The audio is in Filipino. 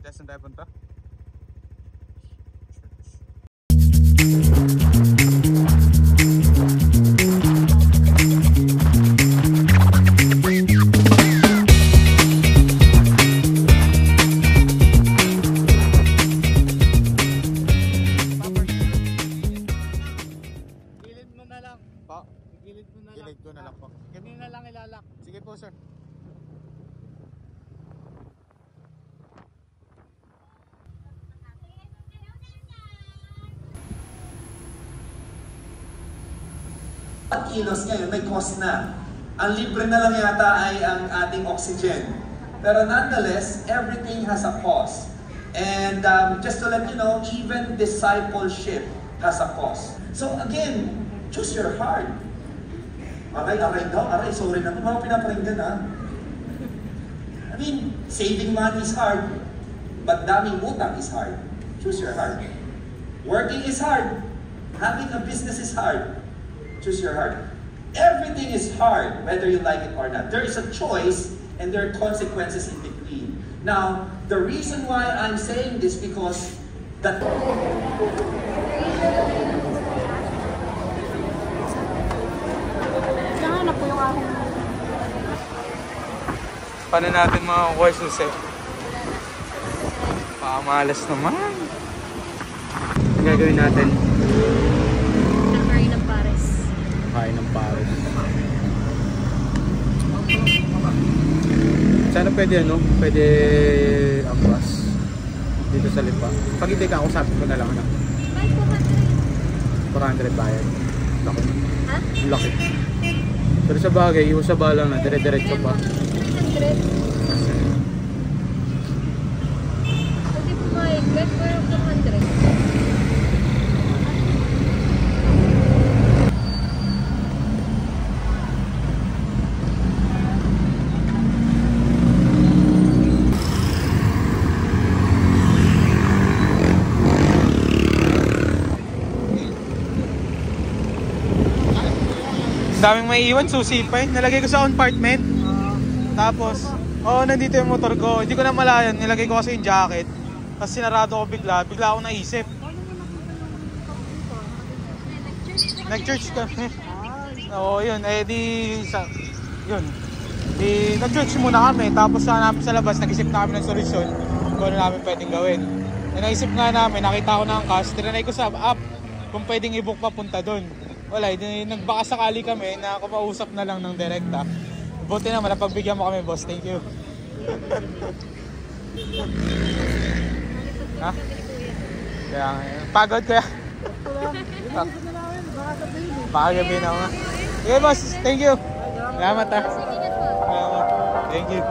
Diyan saan tayo punta? Gilid ko na lang po. Ganyan na lang ilalak. Sige po, sir. At kilos ngayon may cost na. Ang libre na lang yata ay ang ating oxygen. Pero nonetheless, everything has a cost. And just to let you know, even discipleship has a cost. So again, choose your heart. Aray daw, sorry na. Mga pinaparinggan ha. I mean, saving money is hard, but daming utang is hard. Choose your heart. Working is hard. Having a business is hard. Choose your heart. Everything is hard, whether you like it or not. There is a choice, and there are consequences in between. Now, the reason why I'm saying this because that. Paano natin makakuha yung susi? Pakamalas naman. Ang gagawin natin? Kain ng pares. Kain ng pares. Sana pwede ano? Pwede ambas. Dito sa Lipa. Pag hindi ka, usapin ko na lang ano? 400 bayad. Laki. Ha? Laki. Pero sa bagay, yung sa balang na, dire-diretso pa. 100. Pwede po ma-get pero 200. Daming may iwan, susi pa eh. Nalagay ko sa compartment. Tapos, nandito yung motor ko. Hindi ko na malayan. Nilagay ko kasi yung jacket. Tapos sinarado ko bigla. Bigla ako naisip. Nag-church kami. Oo, yun. Yun. Nag-church muna kami. Tapos namin sa labas, nag-isip na kami ng solusyon kung ano namin pwedeng gawin. Naisip nga namin, nakita ko na ang cash. Tinanay ko sa app kung pwedeng i-book papunta doon. Wala, nagbaka sakali kami na kumausap na lang ng direkta. Buti naman, napagbigyan mo kami, boss. Thank you. Ha? Kaya, pagod kaya. Baka gabi na ako. Okay, boss. Thank you. Salamat ha. Salamat. Thank you.